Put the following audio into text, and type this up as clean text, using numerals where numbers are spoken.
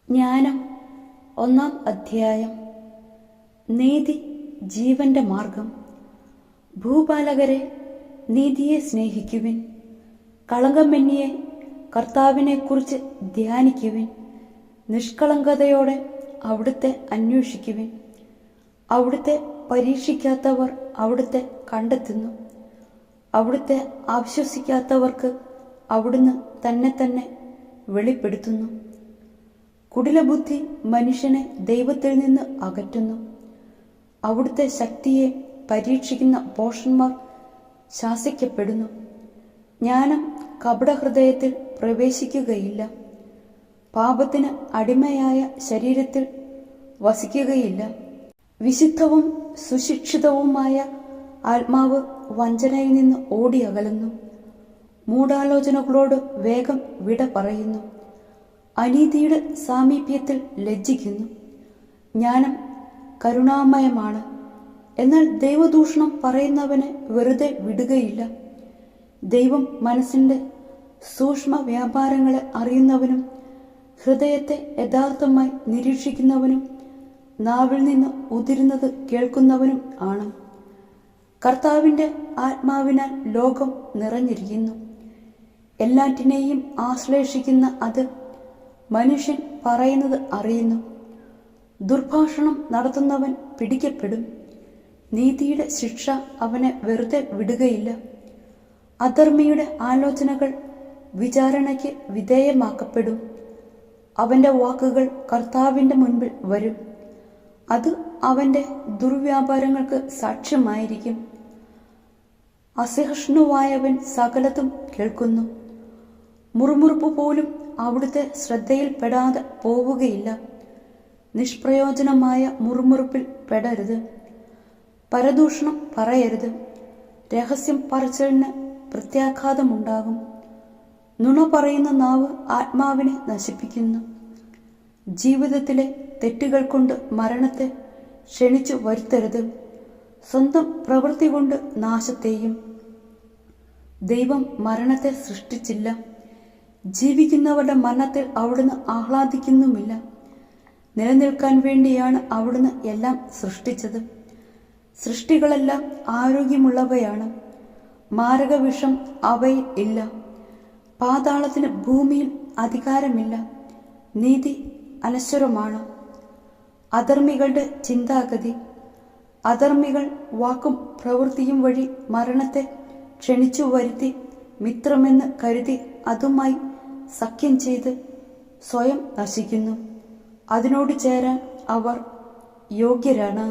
ജ്ഞാനം 1-ാം അധ്യായം. നീതി ജീവന്റെ മാർഗം. ഭൂപാലകരെ, നീതിയെ സ്നേഹിക്കുവിൻ. കളങ്കമെന്നിയെ കർത്താവിനെക്കുറിച്ച് ധ്യാനിക്കുവിൻ. നിഷ്കളങ്കതയോടെ അവിടുത്തെ അന്വേഷിക്കുവിൻ. അവിടുത്തെ പരീക്ഷിക്കാത്തവർ അവിടുത്തെ കണ്ടെത്തുന്നു. അവിടുത്തെ അവിശ്വസിക്കാത്തവർക്ക് അവിടുന്ന് തന്നെ വെളിപ്പെടുത്തുന്നു. കുടിലബുദ്ധി മനുഷ്യനെ ദൈവത്തിൽ നിന്ന് അകറ്റുന്നു. അവിടുത്തെ ശക്തിയെ പരീക്ഷിക്കുന്ന ഭോഷന്മാർ ശാസിക്കപ്പെടുന്നു. ജ്ഞാനം കപടഹൃദയത്തിൽ പ്രവേശിക്കുകയില്ല. പാപത്തിന് അടിമയായ ശരീരത്തിൽ വസിക്കുകയില്ല. വിശുദ്ധവും സുശിക്ഷിതവുമായ ആത്മാവ് വഞ്ചനയിൽ നിന്ന് ഓടിയകലുന്നു. മൂഢാലോചനകളോട് വേഗം വിട പറയുന്നു. അനീതിയുടെ സാമീപ്യത്തിൽ ലജ്ജിക്കുന്നു. ജ്ഞാനം കരുണാമയമാണ്, എന്നാൽ ദൈവദൂഷണം പറയുന്നവനെ വെറുതെ വിടുകയില്ല. ദൈവം മനസ്സിന്റെ സൂക്ഷ്മ വ്യാപാരങ്ങളെ അറിയുന്നവനും ഹൃദയത്തെ യഥാർത്ഥമായി നിരീക്ഷിക്കുന്നവനും നാവിൽ നിന്ന് ഉതിരുന്നത് കേൾക്കുന്നവനും ആണ്. കർത്താവിന്റെ ആത്മാവിനാൽ ലോകം നിറഞ്ഞിരിക്കുന്നു. എല്ലാറ്റിനെയും ആശ്ലേഷിക്കുന്ന അത് മനുഷ്യൻ പറയുന്നത് അറിയുന്നു. ദുർഭാഷണം നടത്തുന്നവൻ പിടിക്കപ്പെടും. നീതിയുടെ ശിക്ഷ അവനെ വെറുതെ വിടുകയില്ല. അധർമ്മിയുടെ ആലോചനകൾ വിചാരണയ്ക്ക് വിധേയമാക്കപ്പെടും. അവന്റെ വാക്കുകൾ കർത്താവിന്റെ മുൻപിൽ വരും. അത് അവന്റെ ദുർവ്യാപാരങ്ങൾക്ക് സാക്ഷ്യമായിരിക്കും. അസഹിഷ്ണുവായവൻ സകലതും കേൾക്കുന്നു. മുറുമുറുപ്പ് പോലും അവിടുത്തെ ശ്രദ്ധയിൽപ്പെടാതെ പോവുകയില്ല. നിഷ്പ്രയോജനമായ മുറുമുറുപ്പിൽ പെടരുത്. പരദൂഷണം പറയരുത്. രഹസ്യം പറച്ചിലിന് പ്രത്യാഘാതമുണ്ടാകും. നുണ പറയുന്ന നാവ് ആത്മാവിനെ നശിപ്പിക്കുന്നു. ജീവിതത്തിലെ തെറ്റുകൾ കൊണ്ട് മരണത്തെ ക്ഷണിച്ചു വരുത്തരുത്. സ്വന്തം പ്രവൃത്തി കൊണ്ട് നാശത്തെയും. ദൈവം മരണത്തെ സൃഷ്ടിച്ചില്ല. ജീവിക്കുന്നവരുടെ മരണത്തിൽ അവിടുന്ന് ആഹ്ലാദിക്കുന്നുമില്ല. നിലനിൽക്കാൻ വേണ്ടിയാണ് അവിടുന്ന് എല്ലാം സൃഷ്ടിച്ചത്. സൃഷ്ടികളെല്ലാം ആരോഗ്യമുള്ളവയാണ്. മാരകവിഷം അവയിൽ ഇല്ല. പാതാളത്തിന് ഭൂമിയിൽ അധികാരമില്ല. നീതി അനശ്വരമാണ്. അധർമ്മികളുടെ ചിന്താഗതി. അധർമ്മികൾ വാക്കും പ്രവൃത്തിയും വഴി മരണത്തെ ക്ഷണിച്ചു വരുത്തി മിത്രമെന്ന് കരുതി അതുമായി സഖ്യം ചെയ്ത് സ്വയം നശിക്കുന്നു. അതിനോട് ചേരാൻ അവർ യോഗ്യരാണ്.